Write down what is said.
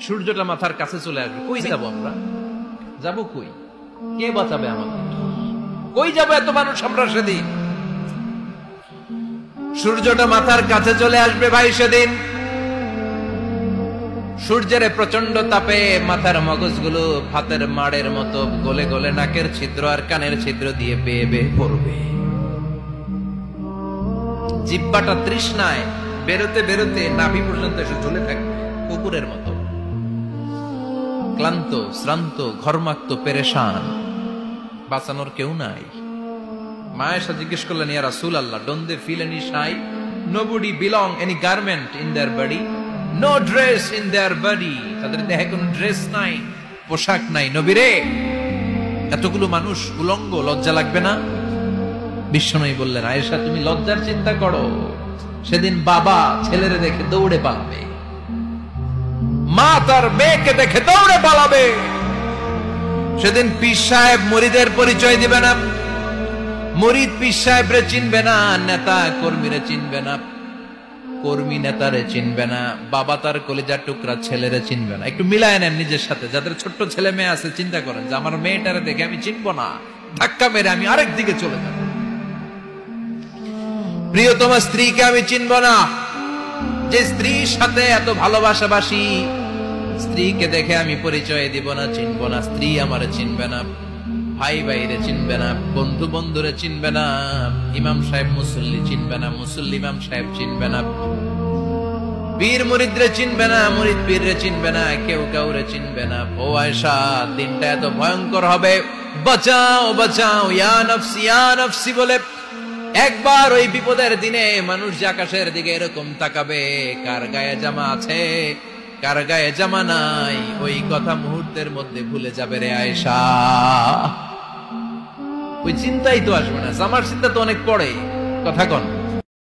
সূর্যটা মাথার কাছে চলে আসবে, কই যাবো আমরা? যাবো কই? কে বাঁচাবে আমাদের? কই যাবো এত মানুষ আমরা সেদিন? সূর্যটা মাথার কাছে চলে আসবে ভাই সেদিন। সূর্যের প্রচন্ড তাপে মাথার মগজগুলো ভাতের মাড়ের মতো গলে গলে নাকের ছিদ্র আর কানের ছিদ্র দিয়ে বেয়ে বেয়ে পড়বে। জিহ্বাটা তৃষ্ণায় বেরোতে বেরোতে নাভি পর্যন্ত এসে ঝুলে থাকবে কুকুরের মতো, ক্লান্ত শ্রান্ত ঘর্মাক্ত পেরেশান, বাঁচানোর কেউ নাই। মায়েশা জিজ্ঞেস করলেন, ইয়া রাসূলুল্লাহ, don't they feel any shy? Nobody belong any garment in their body, no dress in their body. তাদের দেহে কোনো ড্রেস নাই, পোশাক নাই। নবীরে, এতগুলো মানুষ উলঙ্গ, লজ্জা লাগবে না? বিশ্বনবী বললেন, আয়েশা তুমি লজ্জার চিন্তা করো, সেদিন বাবা ছেলেরে দেখে দৌড়ে পালাবে, মা তার মেয়েকে দেখে দৌড়ে পালাবে। সেদিন পীর সাহেব মুরিদের পরিচয় দিবে না, মুরিদ পীর সাহেবরে চিনবে না, নেতা কর্মীরে চিনবে না, কর্মী নেতারে চিনবে না, বাবা তার কলিজার টুকরা ছেলেরে চিনবে না। একটু মিলায় নেন নিজের সাথে। যাদের ছোট্ট ছেলে মেয়ে আছে, চিন্তা করেন যে আমার মেয়েটারে দেখে আমি চিনবো না, ধাক্কা মেরে আমি আরেক দিকে চলে যাব। প্রিয়তমা স্ত্রীকে আমি চিনবো না, যে স্ত্রীর সাথে এত ভালোবাসাবাসি, স্ত্রীকে দেখে আমি পরিচয় দিব না, চিনবো না। স্ত্রী আমারে চিনবে না, ভাই ভাইরে চিনবে না, বন্ধু বন্ধুরে চিনবে না, ইমাম সাহেব মুসল্লি চিনবে না, মুসল্লি ইমাম সাহেব চিনবে না, পীর মুরিদরে চিনবে না, মুরিদ পীররে চিনবে না, কেউ কাউরে চিনবে না। ও আয়েশা, দিনটা এত ভয়ঙ্কর হবে, বাঁচাও বাঁচাও, ইয়া নফসি ইয়া নফসি বলে একবার ওই বিপদের দিনে মানুষ যে আকাশের দিকে এরকম তাকাবে, কার গায়ে জামা আছে কার গায়ে জামা নাই, ওই কথা মুহূর্তের মধ্যে ভুলে যাবে রে আয়েশা। ওই চিন্তাই তো আসবে না, জামার চিন্তা তো অনেক পরে। কথা কন।